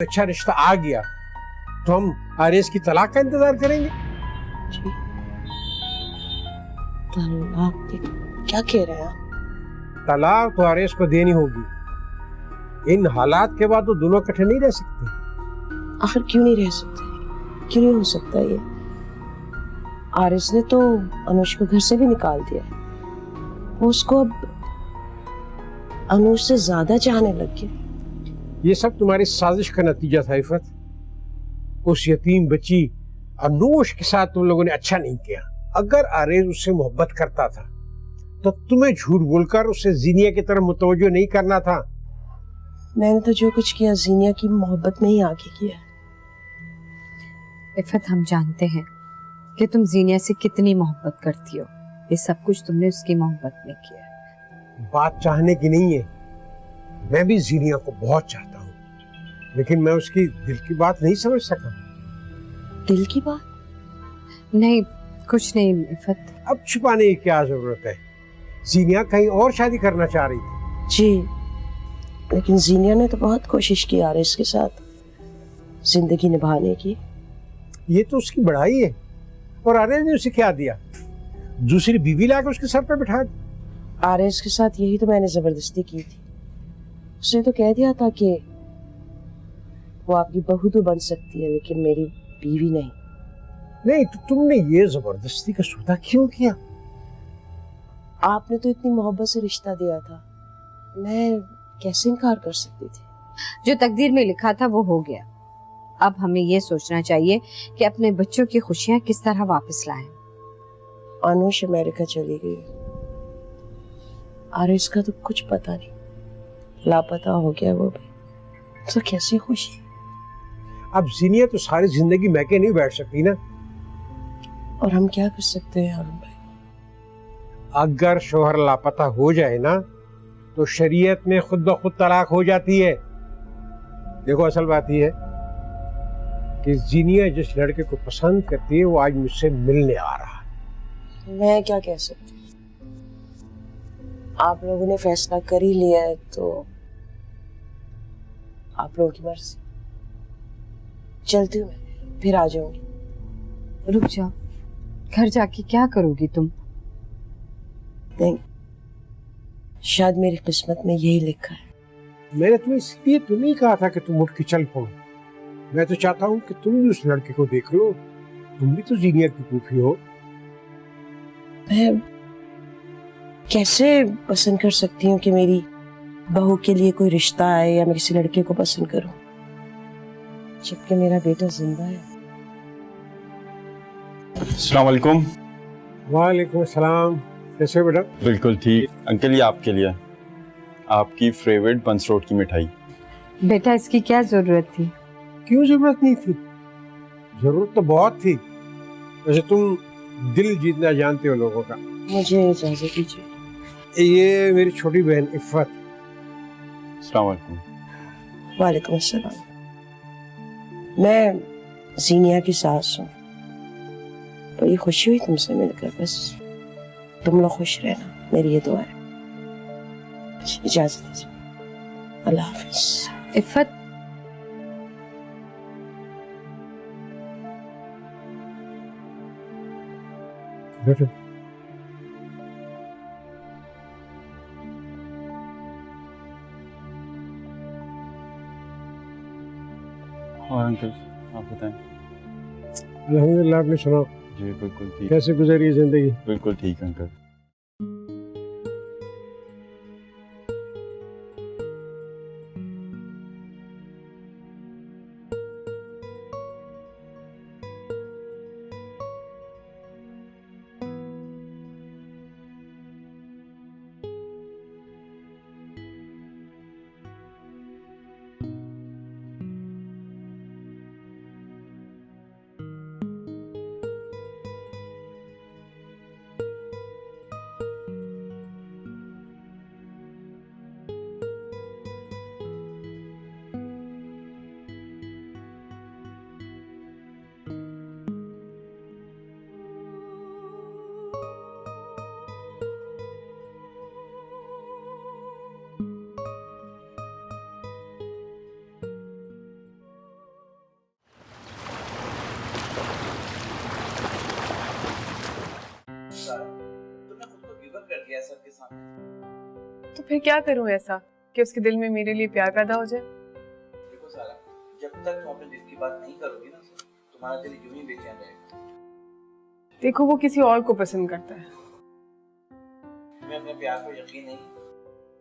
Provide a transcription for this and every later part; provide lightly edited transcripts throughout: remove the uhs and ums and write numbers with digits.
अच्छा रिश्ता आ गया तो हम आरिस की तलाक का इंतजार करेंगे? जी, तलाक क्या कह रहे हैं? तलाक तो आरिस को देनी होगी। इन हालात के बाद तो दोनों इकट्ठे नहीं रह सकते। आखिर क्यों नहीं रह सकते? क्यों नहीं हो सकता ये? आरिस ने तो अनुष को घर से भी निकाल दिया। वो उसको अब अनुष से ज्यादा चाहने लग गया। ये सब तुम्हारी साजिश का नतीजा था इफ़त। उस यतीम बच्ची अनुष के साथ तुम लोगों ने अच्छा नहीं किया। अगर आरिस उससे मोहब्बत करता था तो तुम्हें झूठ बोलकर उसे जीनिया की तरफ मुतवज्जो नहीं करना था। मैंने तो जो कुछ किया जीनिया की मोहब्बत में ही आगे किया। इफ़त, हम जानते हैं कि तुम जीनिया से कितनी मोहब्बत करती हो। ये सब कुछ तुमने उसकी मोहब्बत में किया है। बात चाहने की नहीं है। मैं भी जीनिया को बहुत चाहता हूँ, लेकिन मैं उसकी दिल की बात नहीं समझ सका। दिल की बात? नहीं, कुछ नहीं इफ़त। अब छुपाने की क्या जरूरत है? जीनिया कहीं और शादी करना चाह रही थी। जी, लेकिन जीनिया ने तो बहुत कोशिश की आरिस के साथ जिंदगी निभाने की। ये तो उसकी बढ़ाई है। और आरिस ने उसे क्या दिया? दूसरी बीवी लाकर उसके सर पर बिठा दी। आरिस के साथ यही तो मैंने जबरदस्ती की थी। उसने तो कह दिया था कि वो आपकी बहू तो बन सकती है लेकिन मेरी बीवी नहीं। नहीं तो तुमने ये जबरदस्ती का सौदा क्यों किया? आपने तो इतनी मोहब्बत से रिश्ता दिया था, मैं कैसे इनकार कर सकती थी? जो तकदीर में लिखा था वो हो गया। अब हमें ये सोचना चाहिए कि अपने बच्चों की खुशियां किस तरह वापस लाएं। अनुष अमेरिका चली गई, आरिस का तो कुछ पता नहीं, लापता हो गया वो भी। तो कैसी खुशी? अब जीनिया तो सारी जिंदगी मैके नहीं बैठ सकती ना। और हम क्या कर सकते हैं हारून भाई? अगर शोहर लापता हो जाए ना तो शरीयत में खुद ब खुद तलाक हो जाती है। देखो, असल बात यह है कि जीनिया जिस लड़के को पसंद करती है वो आज मुझसे मिलने आ रहा है। मैं क्या कह सकती हूँ? आप लोगों ने फैसला कर ही लिया है तो आप लोगों की मर्जी। चलती हूँ मैं, फिर आ जाऊंगी। रुक जाओ, घर जाके क्या करोगी तुम? नहीं, शायद मेरी किस्मत में यही लिखा है। मैंने तुम्हें इसलिए तो नहीं कहा था कि तुम उठ के चल पड़ो। मैं तो चाहता हूँ कि तुम भी उस लड़के को देख लो। तुम भी तो जीनिया की फूफी हो। मैं कैसे पसंद कर सकती हूँ कि मेरी बहू के लिए कोई रिश्ता आए या मैं किसी लड़के को पसंद करूं जबकि मेरा बेटा जिंदा है? अस्सलाम वालेकुम। वालेकुम सलाम। कैसे हो बेटा? बिल्कुल ठीक अंकल, ये आपके लिए आपकी फेवरेट बंसरोड की मिठाई। बेटा, इसकी क्या जरूरत थी? क्यों जरूरत नहीं थी? जरूरत तो बहुत थी। वैसे तुम दिल जीतना जानते हो लोगों का। मुझे इजाजत दीजिए। ये मेरी छोटी बहन इफ़त। अस्सलाम वालेकुम। वालेकुम अस्सलाम। मैं जीनिया की सास हूँ। बड़ी खुशी हुई तुमसे मिलकर। बस तुम लोग खुश रहना, मेरी ये दुआ है। इजाजत दीजिए, अल्लाह हाफिज। इफ़त, बैठो। और अंकल आप बताएं। अल्हम्दुलिल्लाह, आपने सुना? जी बिल्कुल ठीक। कैसे गुजरी जिंदगी? बिल्कुल ठीक अंकल। कैसर के सामने। तो फिर क्या करूं ऐसा कि उसके दिल में मेरे लिए प्यार पैदा हो जाए? देखो सारा, जब तक तुम अपने दिल की बात नहीं करोगी ना, तुम्हारा दिल यूं ही बेचैन रहेगा। देखो वो किसी और को पसंद करता है। तुम्हें अपने प्यार पर यकीन नहीं?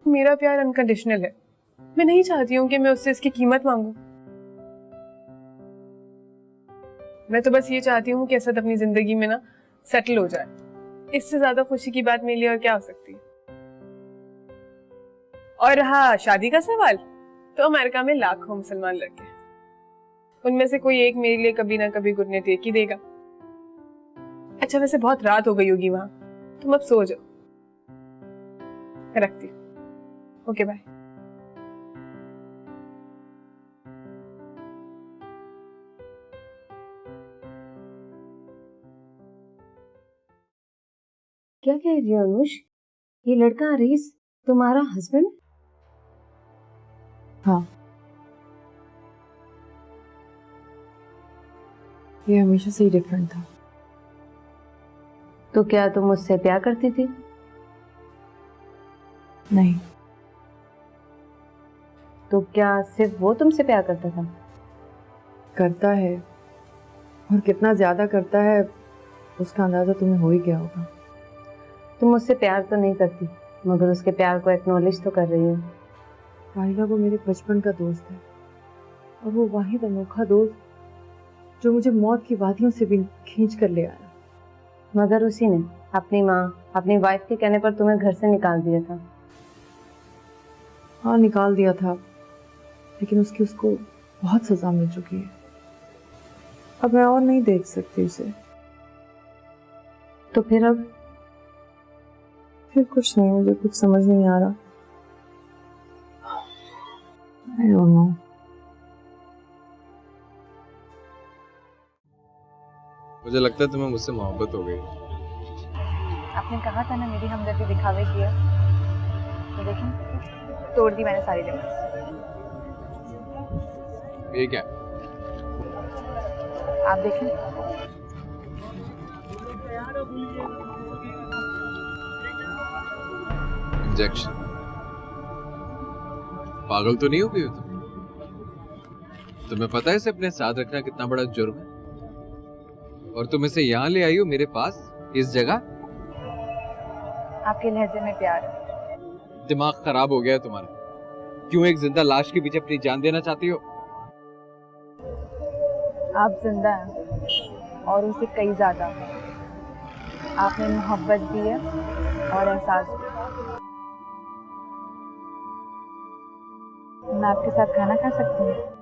मेरा प्यार अनकंडीशनल है। मैं नहीं चाहती हूँ कि मैं उससे इसकी कीमत मांगू। मैं तो बस ये चाहती हूँ कि असद अपनी जिंदगी में ना सेटल हो जाए। इससे ज्यादा खुशी की बात मेरे लिए और क्या हो सकती है। और हाँ, शादी का सवाल, तो अमेरिका में लाखों मुसलमान लड़के हैं, उनमें से कोई एक मेरे लिए कभी ना कभी गुड नाइट एक ही देगा। अच्छा वैसे बहुत रात हो गई होगी वहां, तुम अब सो जाओ। मैं रखती हूँ। Okay bye. क्या कह रही हो अनुष? ये लड़का अरीस तुम्हारा हस्बैंड? हाँ, ये हमेशा से ही डिफरेंट था। तो क्या तुम मुझसे प्यार करती थी? नहीं, तो क्या सिर्फ वो तुमसे प्यार करता था? करता है, और कितना ज्यादा करता है उसका अंदाजा तुम्हें हो ही गया होगा। तुम मुझसे प्यार तो नहीं करती, मगर उसके प्यार को एक्नॉलेज तो कर रही हो। राहिला वो मेरे बचपन का दोस्त है, और वो वाहिद अनोखा दोस्त जो मुझे मौत की वादियों से भी खींच कर ले आया। मगर उसी ने अपनी माँ, अपनी वाइफ के कहने पर तुम्हें घर से निकाल दिया था। हाँ, निकाल दिया था, लेकिन उसको बहुत सजा मिल चुकी है। अब मैं और नहीं देख सकती उसे। तो फिर अब? फिर कुछ नहीं, मुझे कुछ समझ नहीं आ रहा। I don't know. मुझे लगता है तुम्हें मुझसे मोहब्बत हो गई। आपने कहा था ना मेरी हमदर्दी दिखावे की है, तो देखें तोड़ दी मैंने सारी लिमिट्स। ये क्या? आप देखें। इंजेक्शन। पागल तो नहीं हो गई हो तुम? तुम्हें पता है इसे अपने साथ रखना कितना बड़ा जुर्म है? और तुम इसे यहाँ ले आई हो मेरे पास, इस जगह? आपके लहजे में प्यार है। दिमाग खराब हो गया है तुम्हारा। क्यों एक जिंदा लाश के पीछे अपनी जान देना चाहती हो? आप जिंदा हैं और उसे कई ज्यादा। आपने मोहब्बत दी है और एहसास भी। मैं आपके साथ खाना खा सकती हूँ?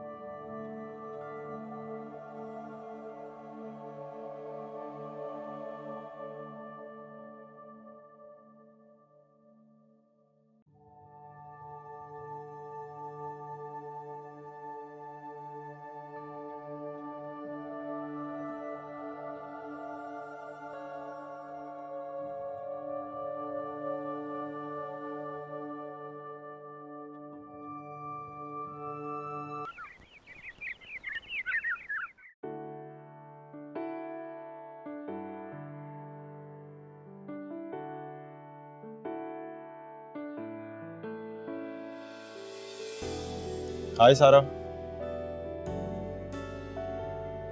हाय सारा।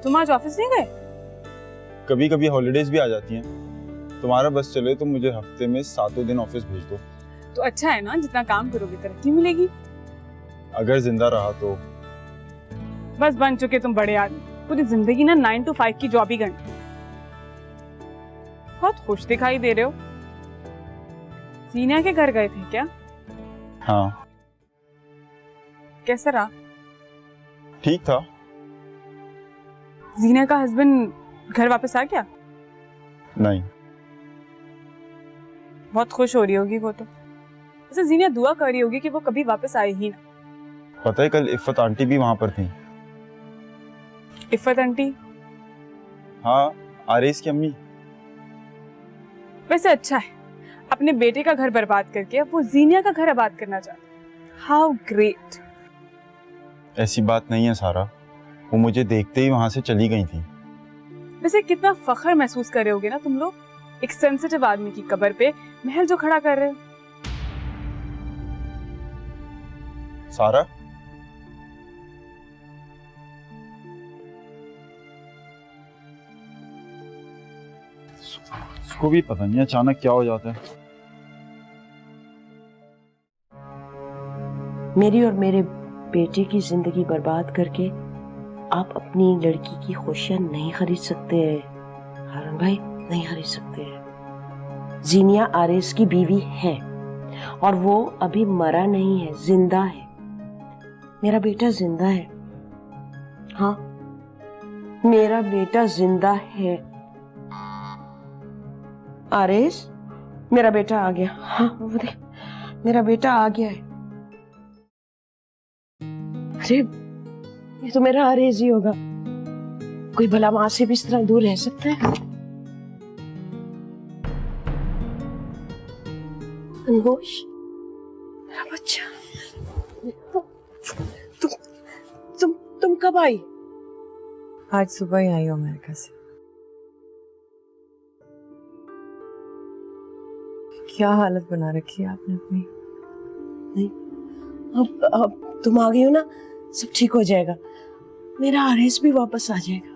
तुम आज ऑफिस नहीं गए? कभी कभी हॉलीडेज भी आ जाती हैं। तुम्हारा बस चले तो मुझे हफ्ते में 7 दिन ऑफिस भेज दो। तो अच्छा है ना, जितना काम करोगे तरक्की मिलेगी। अगर जिंदा रहा तो। बस बन चुके तुम बड़े आदमी, पूरी जिंदगी ना 9 to 5 की जॉब ही करनी। बहुत खुश दिखाई दे रहे हो। सीनिया के घर गए थे क्या? हाँ। कैसा रहा? ठीक था। जीना का हस्बैंड घर वापस आ गया? नहीं। बहुत खुश हो रही होगी वो तो। वैसे जीना दुआ कर रही होगी कि वो कभी वापस आए ही ना। पता है कल इफ़त आंटी भी वहां पर थी। इफ़त आंटी? हाँ, आरेस की अम्मी। वैसे अच्छा है, अपने बेटे का घर बर्बाद करके अब वो जीनिया का घर आबाद करना चाहते हैं। How great. ऐसी बात नहीं है सारा, वो मुझे देखते ही वहां से चली गई थी। वैसे कितना फख्र महसूस कर रहे होगे ना तुम लोग, एक सेंसिटिव आदमी की कब्र पे महल जो खड़ा कर रहे हो। सारा, उसको भी पता नहीं अचानक क्या हो जाता है। मेरी और मेरे बेटे की जिंदगी बर्बाद करके आप अपनी लड़की की खुशियां नहीं खरीद सकते हैं हारून भाई, नहीं खरीद सकते हैं। जीनिया आरिस की बीवी है और वो अभी मरा नहीं है, जिंदा है। मेरा बेटा जिंदा है। हाँ, मेरा बेटा जिंदा है। आरिस, मेरा बेटा आ गया। हाँ वो देख, मेरा बेटा आ गया है। अरे ये तो मेरा आरिस ही होगा। कोई भला मां से भी इस तरह दूर रह सकता है? अनहोश, मेरा बच्चा, तुम कब आई? आज सुबह ही आई हूँ अमेरिका से। क्या हालत बना रखी है आपने अपनी। नहीं, अब तुम आ गई हो ना, सब ठीक हो जाएगा। मेरा आरिस भी वापस आ जाएगा।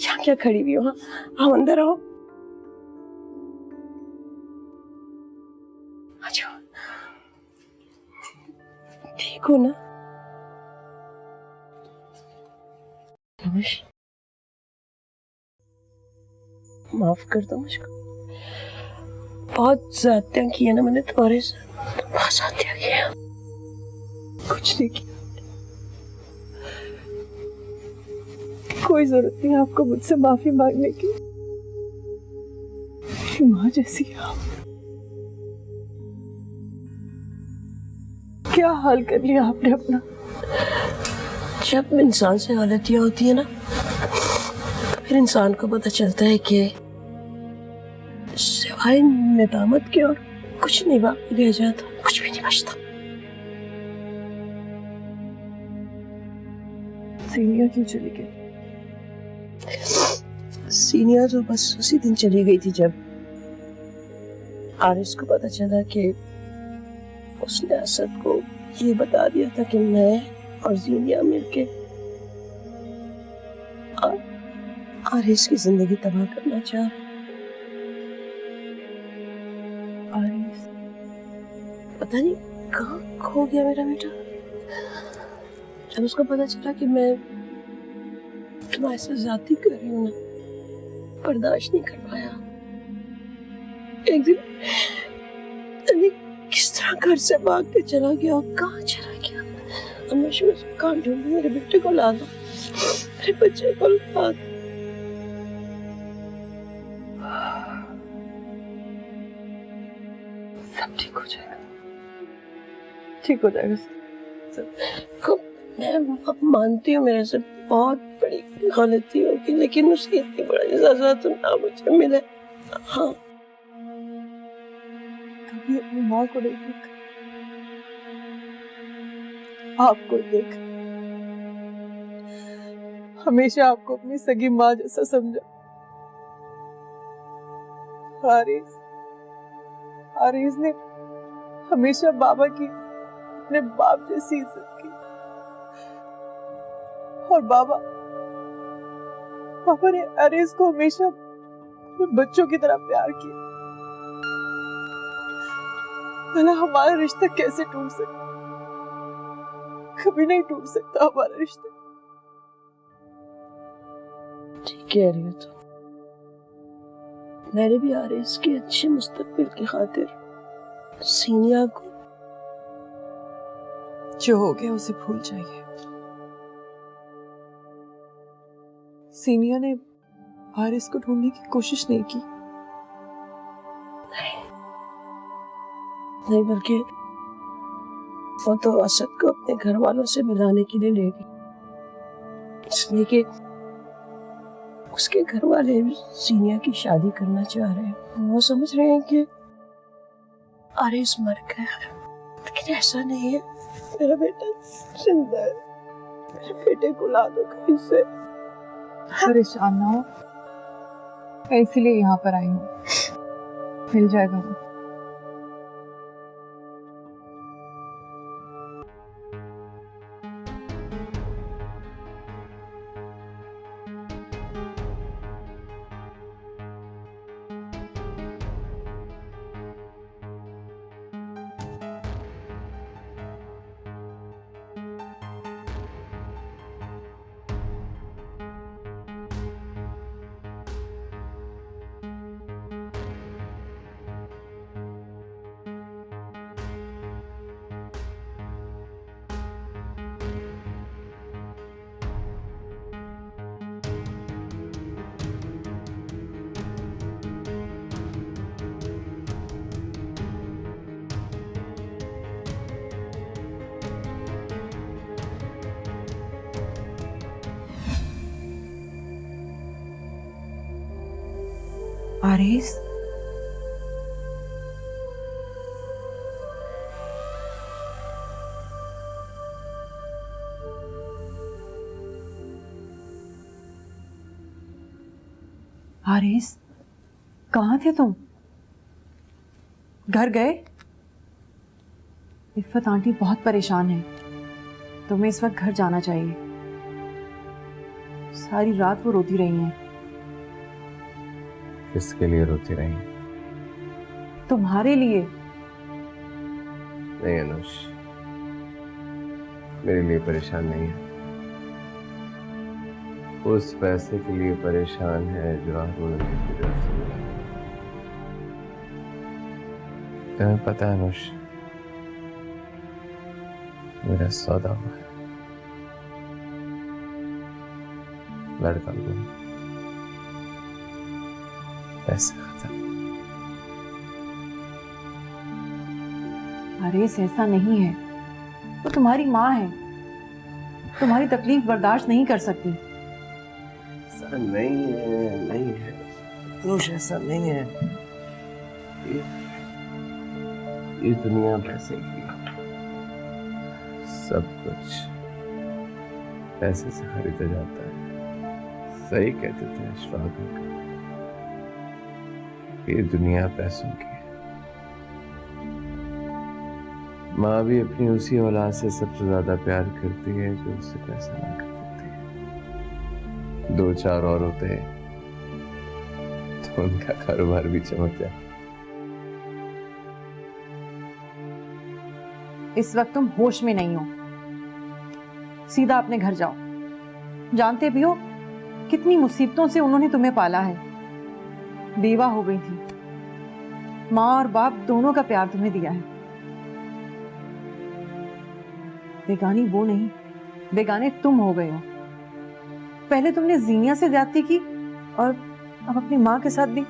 यहाँ क्या खड़ी हुई हो? हाँ, आओ अंदर आओ। अच्छा, ठीक हो ना? माफ कर दो मुझको, बहुत ज्यादतियां की है ना मैंने तुम्हारे साथ, बहुत ज्यादतियां की है। कुछ नहीं किया, कोई जरूरत नहीं आपको मुझसे माफी मांगने की। माँ जैसी आप, क्या हाल कर लिया आपने अपना। जब इंसान से गलतियां होती है ना, तो फिर इंसान को पता चलता है कि सिवाय नेदामत के और कुछ नहीं बाकी रह जाता, कुछ भी नहीं बचता। सीनिया क्यों चली गई? सीनिया तो बस उसी दिन चली गई थी जब आरिस को पता चला कि उसने असद को ये बता दिया था कि मैं और जीनिया मिलके आरिस की जिंदगी तबाह करना चाह रहे। आरिस, पता नहीं कहाँ खो गया मेरा बेटा। जब उसको पता चला कि मैं तुम्हारे साथ ज्यादती कर रही हूँ ना, बर्दाश्त नहीं कर पाया। एक दिन किस तरह घर से भाग के चला गया, कहाँ चला गया। हमेशा मैं कहाँ ढूंढूं, मेरे बेटे को ला दो, मेरे बच्चे को ला दो। सब ठीक हो जाएगा, ठीक हो जाएगा सब। मैं अब मानती हूँ मेरे से बहुत बड़ी गलती होगी, लेकिन उसकी इतनी बड़ी सजा तो ना मुझे मिले। हाँ, कभी अपनी माँ को नहीं देखा, आपको देख, हमेशा आपको अपनी सगी माँ जैसा समझा। आरिस ने हमेशा बाबा की अपने बाप जैसी इज्जत की, और बाबा ने आरिस को हमेशा अपने बच्चों की तरह प्यार किया। भला हमारा रिश्ता कैसे टूट सकता? कभी नहीं टूट सकता हमारा रिश्ता। ठीक कह रही हो तो मैंने भी आरिस के अच्छे मुस्तकबिल की खातिर सीनिया को, जो हो गया उसे भूल जाइए। सीनिया ने आरिस को ढूंढने की कोशिश नहीं की। नहीं, बल्कि वो तो असद को अपने घर वालों से मिलाने के लिए ले गई, इसलिए कि उसके घर वाले सीनिया की शादी करना चाह रहे हैं। वो समझ रहे हैं कि आरिस मर गया, लेकिन ऐसा नहीं है। मेरा बेटा जिंदा है, मेरे बेटे को ला दो कहीं से। परेशान ना हो, मैं इसीलिए यहाँ पर आई हूँ। मिल जाएगा वो। आरिस, आरिस, कहाँ थे तुम? घर गए? इफ़त आंटी बहुत परेशान है, तुम्हें इस वक्त घर जाना चाहिए। सारी रात वो रोती रही हैं। किसके लिए रोती रही? तुम्हारे लिए। नहीं अनुष, मेरे लिए परेशान नहीं है। उस पैसे के लिए परेशान है जो हारून की वजह से मिला। तुम्हें पता है अनुष, मेरा सौदा हुआ है, लड़का गुम, पैसे खत्म। अरे ऐसा नहीं है, वो तुम्हारी माँ है, तुम्हारी तकलीफ बर्दाश्त नहीं कर सकती। ऐसा नहीं है, नहीं है अनुष, ऐसा नहीं है। ये दुनिया पैसे की, सब कुछ पैसे से खरीदा जाता है। सही कहते थे अशफाक अंकल, ये दुनिया पैसों की है। माँ भी अपनी उसी औलाद से सबसे ज्यादा प्यार करती है जो उससे पैसा ना कर सकती है। 2-4 और होते तो उनका कारोबार भी चमक जाए। इस वक्त तुम होश में नहीं हो, सीधा अपने घर जाओ। जानते भी हो कितनी मुसीबतों से उन्होंने तुम्हें पाला है। बेवा हो गई थी, माँ और बाप दोनों का प्यार तुम्हें दिया है। बेगानी वो नहीं, बेगाने तुम हो गए हो। पहले तुमने जीनिया से ज्यादती की और अब अपनी माँ के साथ भी।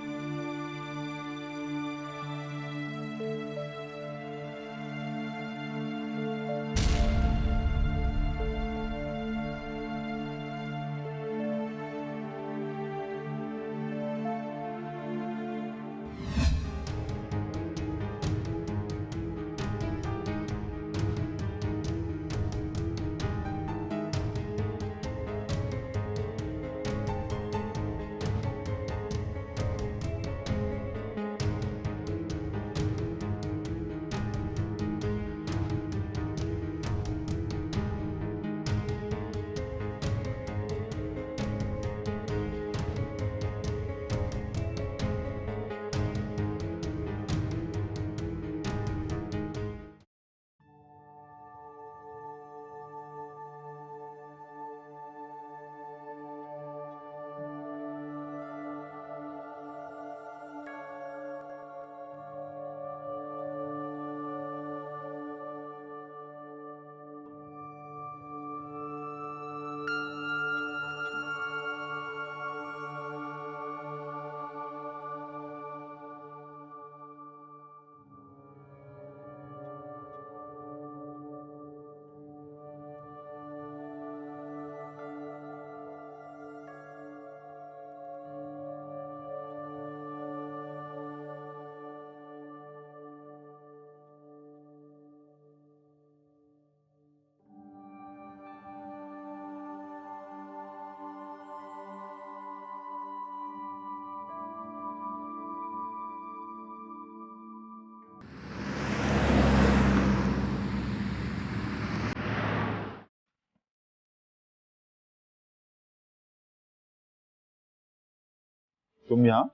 तुम यहाँ?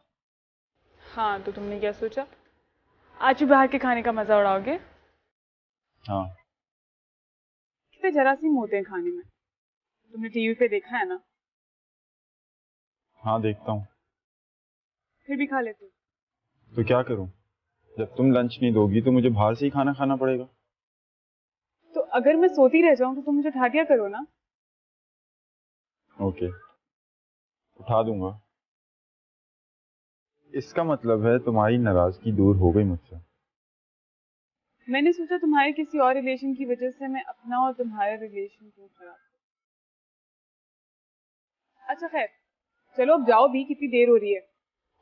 हाँ, तो तुमने क्या सोचा? आज भी बाहर के खाने का मजा उड़ाओगे? हाँ। कितने जरासीम होते हैं खाने में। तुमने टीवी पे देखा है ना? हाँ, देखता हूँ। फिर भी खा लेते हो। तो क्या करूँ? जब तुम लंच नहीं दोगी तो मुझे बाहर से ही खाना खाना पड़ेगा। तो अगर मैं सोती रह जाऊं तो तुम मुझे उठा दिया करो ना। ओके, उठा दूंगा। इसका मतलब है तुम्हारी नाराजगी दूर हो गई मुझसे। मैंने सोचा तुम्हारे किसी और रिलेशन की वजह से मैं अपना और तुम्हारा रिलेशन क्यों खराब करूं। अच्छा खैर, चलो अब जाओ भी, कितनी देर हो रही है।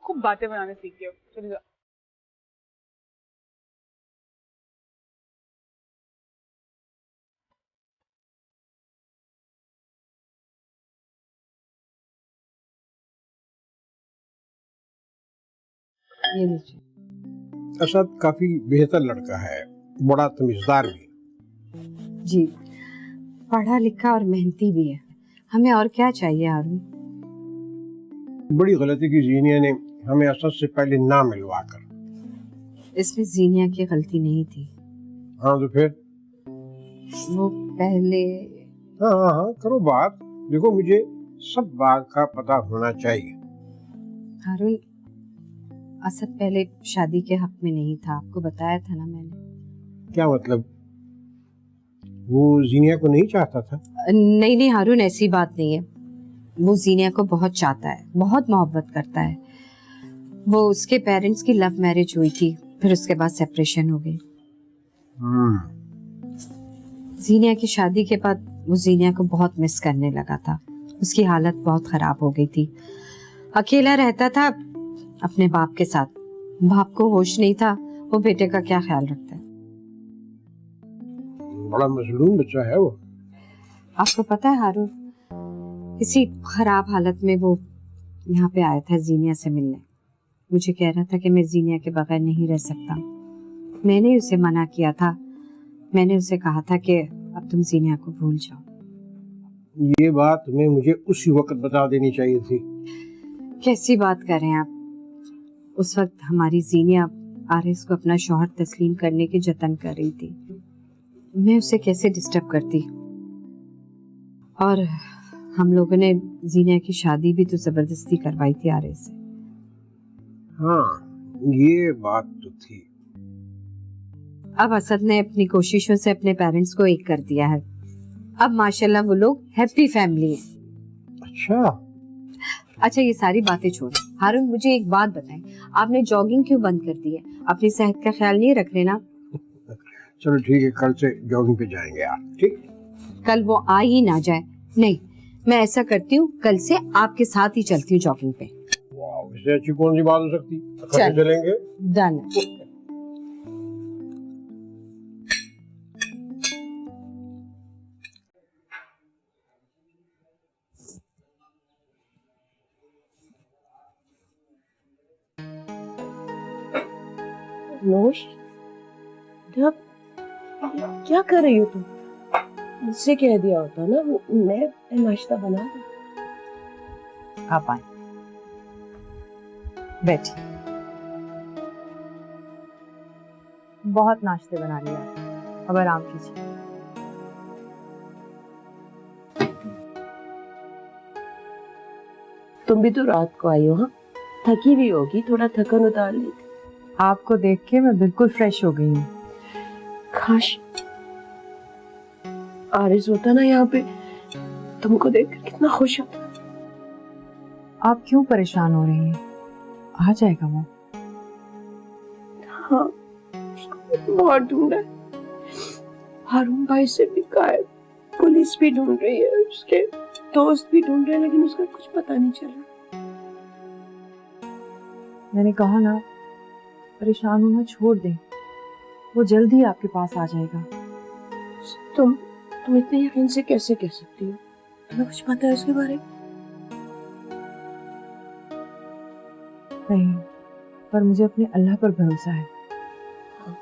खूब बातें बनाने सीख गए हो, चलो जाओ। ये लीजिए। असद काफी बेहतर लड़का है, बड़ा तमीजदार भी। जी, पढ़ा लिखा और मेहनती भी है। हमें और क्या चाहिए हारून? बड़ी गलती की जीनिया ने हमें असद से पहले ना मिलवाकर। इसमें जीनिया की गलती नहीं थी। हाँ तो फिर? वो पहले। हाँ हाँ हाँ, करो बात। देखो, मुझे सब बात का पता होना चाहिए। हारून, असद पहले शादी के हक में नहीं था, आपको बताया था ना मैंने। क्या मतलब? वो जीनिया को नहीं चाहता था? नहीं नहीं हारून, ऐसी बात नहीं है। वो जीनिया को बहुत चाहता है, बहुत मोहब्बत करता है। वो उसके पेरेंट्स की लव मैरिज हुई थी, फिर उसके बाद सेपरेशन हो गई। जीनिया की शादी के बाद वो जीनिया को बहुत मिस करने लगा था। उसकी हालत बहुत खराब हो गई थी। अकेला रहता था अपने बाप के साथ। बाप को होश नहीं था, वो बेटे का क्या ख्याल रखता है। बड़ा मजलूम बच्चा है वो। आपको पता है हारून, इसी खराब हालत में वो यहाँ पे आया था जीनिया से मिलने। मुझे कह रहा था कि मैं जीनिया के बगैर नहीं रह सकता। मैंने उसे मना किया था। मैंने उसे कहा था कि अब तुम जीनिया को भूल जाओ। ये बात तुम्हें मुझे उसी वक्त बता देनी चाहिए थी। कैसी बात कर रहे हैं आप? उस वक्त हमारी जीनिया आरिस को अपना शौहर तस्लीम करने के जतन कर रही थी। मैं उसे कैसे डिस्टर्ब करती? और हम लोगों ने जीनिया की शादी भी तो जबरदस्ती करवाई थी आरिस से। हाँ, ये बात तो थी। अब असद ने अपनी कोशिशों से अपने पेरेंट्स को एक कर दिया है। अब माशाल्लाह वो लोग हैप्पी फैमिली है। अच्छा ये सारी बातें छोड़ो। हारून, मुझे एक बात बताएं, आपने जॉगिंग क्यों बंद कर दी है? अपनी सेहत का ख्याल नहीं रख रहे ना? चलो ठीक है, कल से जॉगिंग पे जाएंगे यार। ठीक? कल वो आ ही ना जाए। नहीं, मैं ऐसा करती हूँ, कल से आपके साथ ही चलती हूँ जॉगिंग पे। वाह, इससे अच्छी कौन सी बात हो सकती? चल, चलेंगे। डन। नोश, क्या कर रही हो तुम? मुझसे कह दिया होता ना, मैं नाश्ता बना दूं। आप आए, बैठिए। बहुत नाश्ते बना लिया, अब आराम कीजिए। तुम भी तो रात को आई हो, हाँ? थकी भी होगी, थोड़ा थकन उतार ली थी। आपको देख के मैं बिल्कुल फ्रेश हो गई हूँ। काश आरिस होता ना यहाँ पे, तुमको देखकर कितना खुश होता। आप क्यों परेशान हो रही हैं? आ जाएगा वो। हाँ, उसको बहुत ढूंढा है। हारून भाई से भी गायब, पुलिस भी ढूंढ रही है, उसके दोस्त भी ढूंढ रहे हैं, लेकिन उसका कुछ पता नहीं चल रहा। मैंने कहा ना, परेशान होना छोड़ दें, वो जल्द ही आपके पास आ जाएगा। तुम इतने यकीन से कैसे कह सकती हो? तुम्हें कुछ पता है उसके बारे में? नहीं, पर मुझे अपने अल्लाह पर भरोसा है। हाँ।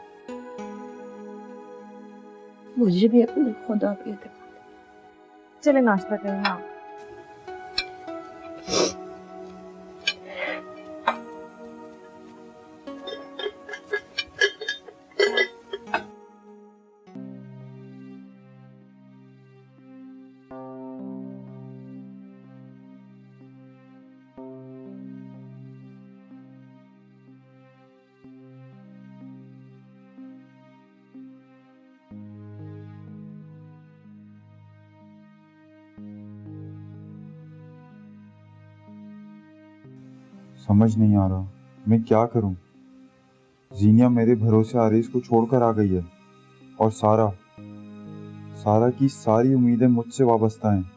मुझे भी अपने खुदा पे एतमाद है। चले नाश्ता करें। हाँ, समझ नहीं आ रहा मैं क्या करूं। जीनिया मेरे भरोसे आरिस को छोड़कर आ गई है और सारा की सारी उम्मीदें मुझसे वाबस्ता हैं।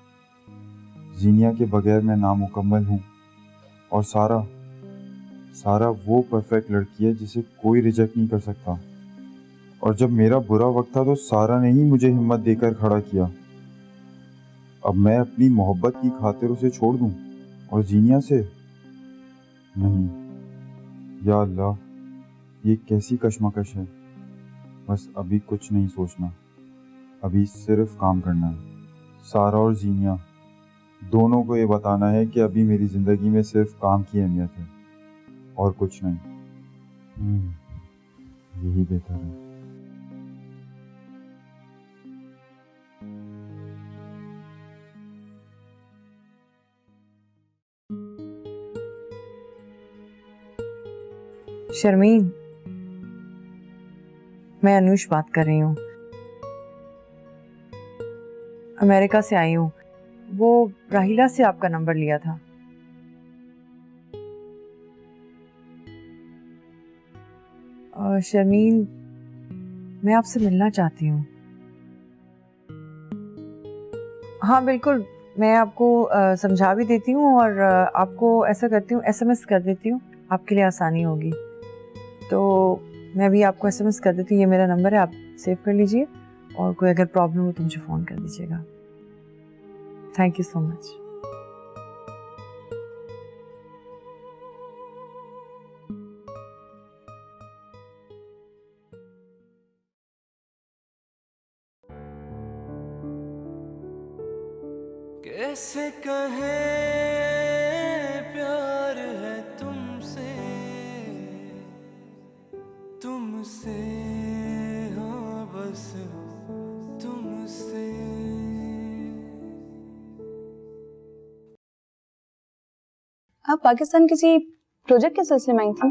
जीनिया के बगैर मैं नामुकम्मल हूँ और सारा वो परफेक्ट लड़की है जिसे कोई रिजेक्ट नहीं कर सकता। और जब मेरा बुरा वक्त था तो सारा ने ही मुझे हिम्मत देकर खड़ा किया। अब मैं अपनी मोहब्बत की खातिर उसे छोड़ दूं और जीनिया से? नहीं, या अल्लाह, ये कैसी कशमकश है। बस अभी कुछ नहीं सोचना, अभी सिर्फ काम करना है। सारा और जीनिया दोनों को ये बताना है कि अभी मेरी जिंदगी में सिर्फ काम की अहमियत है और कुछ नहीं। यही बेहतर है। शर्मीन, मैं अनुष बात कर रही हूँ। अमेरिका से आई हूँ। वो राहिला से आपका नंबर लिया था। शर्मीन, मैं आपसे मिलना चाहती हूँ। हाँ बिल्कुल, मैं आपको समझा भी देती हूँ और आपको ऐसा करती हूँ, SMS कर देती हूँ, आपके लिए आसानी होगी। तो मैं भी आपको SMS कर देती हूँ, ये मेरा नंबर है, आप सेव कर लीजिए और कोई अगर प्रॉब्लम हो तो मुझे फ़ोन कर दीजिएगा। Thank you so much. कैसे कहे प्यार है तुमसे हाँ बस तुमसे। आप पाकिस्तान किसी प्रोजेक्ट के सिलसिले में आई थी?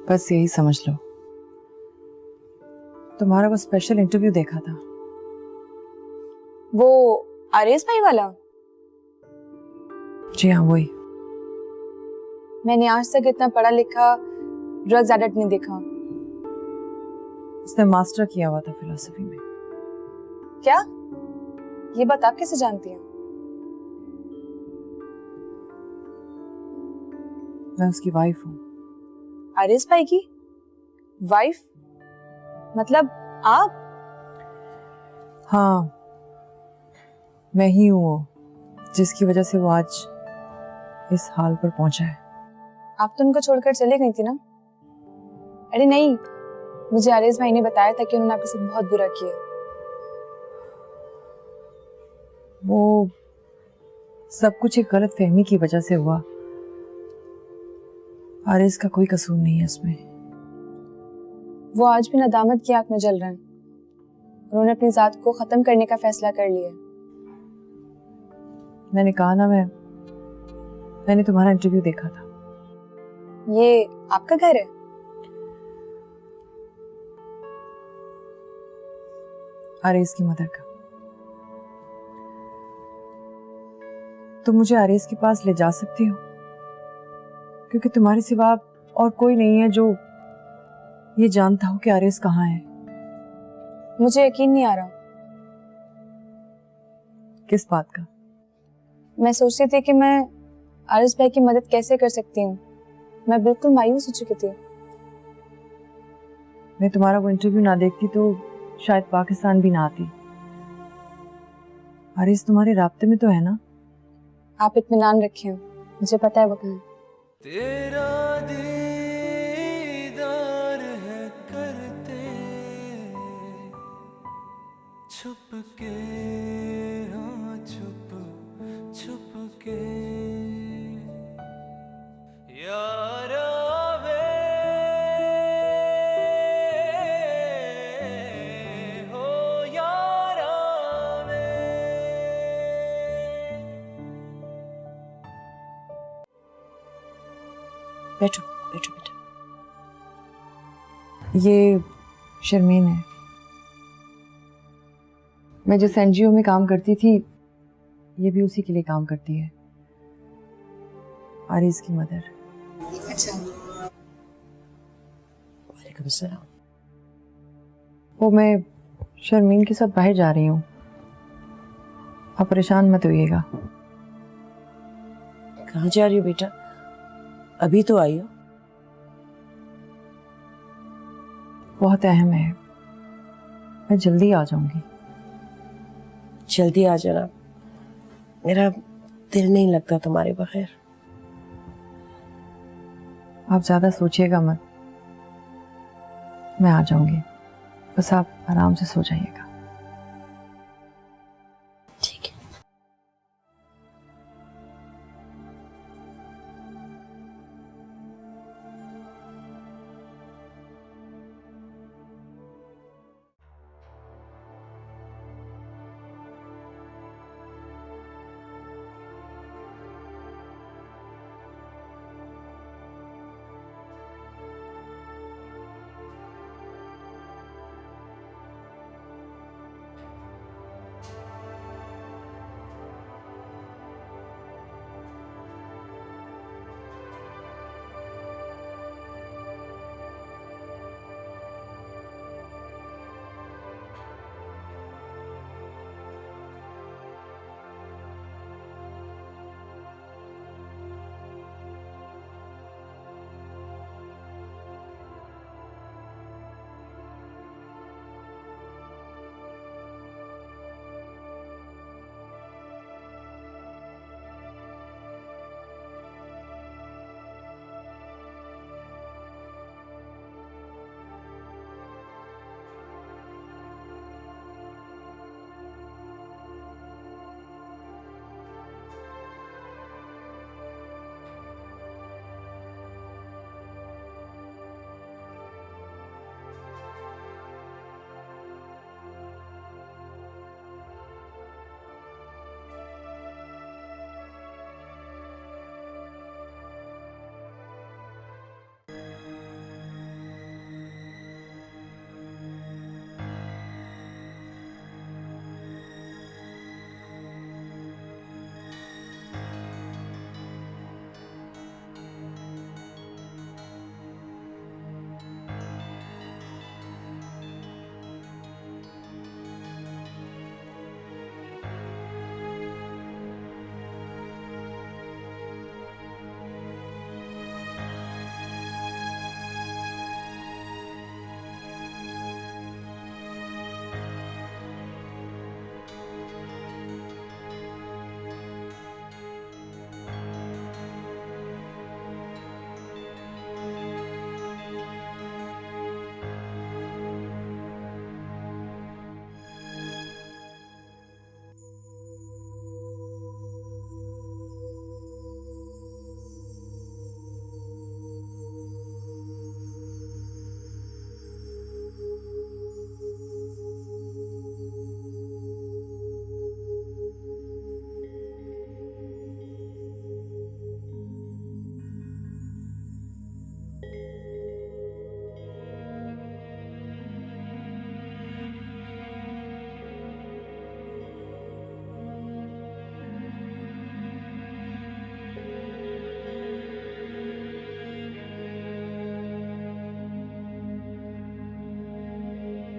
बस यही समझ लो, तुम्हारा वो स्पेशल इंटरव्यू देखा था। वो आरिस भाई वाला? जी हाँ, वही। मैंने आज तक इतना पढ़ा लिखा ड्रग्स एडिक्ट नहीं देखा। उसने मास्टर किया हुआ था फिलॉसफी में। क्या? ये बात आप कैसे जानती हैं? मैं उसकी वाइफ हूँ। आरिस भाई की वाइफ? मतलब आप? हाँ, मैं ही हूँ वो जिसकी वजह से वो आज इस हाल पर पहुंचा है। आप तो उनको छोड़कर चले गई थी ना? अरे नहीं, मुझे आरिस भाई ने बताया था कि उन्होंने आपके साथ बहुत बुरा किया। वो सब कुछ एक गलत फहमी की वजह से हुआ। आरिस का कोई कसूर नहीं है इसमें। वो आज भी नदामत की आंख में जल रहे हैं। उन्होंने अपनी जात को खत्म करने का फैसला कर लिया। मैंने कहा ना, मैंने तुम्हारा इंटरव्यू देखा था। ये आपका घर है? आरिस की मदर का। तुम मुझे आरिस के पास ले जा सकती हो, क्योंकि तुम्हारे सिवा और कोई नहीं है जो ये जानता हो कि आरिस कहाँ है। मुझे यकीन नहीं आ रहा। किस बात का? मैं सोचती थी कि मैं आरिस भाई की मदद कैसे कर सकती हूँ। मैं बिल्कुल मायूस हो चुकी थी। मैं तुम्हारा वो इंटरव्यू ना देखती तो शायद पाकिस्तान भी ना आती। आरिस तुम्हारे राब्ते में तो है ना? आप इत्मीनान रखें, मुझे पता है वो कहाँ है। तेरा दीदार है करते छुप के, हाँ छुप छुप के यारा वे हो यारा वे। बैठो बैठो बेटा। ये शर्मीन है। मैं जिस NGO में काम करती थी, ये भी उसी के लिए काम करती है। आरिस की मदर। अच्छा। वालेकुम सलाम। वो मैं शर्मीन के साथ बाहर जा रही हूँ, आप परेशान मत होइएगा। कहाँ जा रही हो बेटा? अभी तो आई हो। बहुत अहम है, मैं जल्दी आ जाऊंगी। जल्दी आ जाना, मेरा दिल नहीं लगता तुम्हारे बगैर। आप ज्यादा सोचिएगा मत, मैं आ जाऊंगी, बस आप आराम से सो जाइएगा।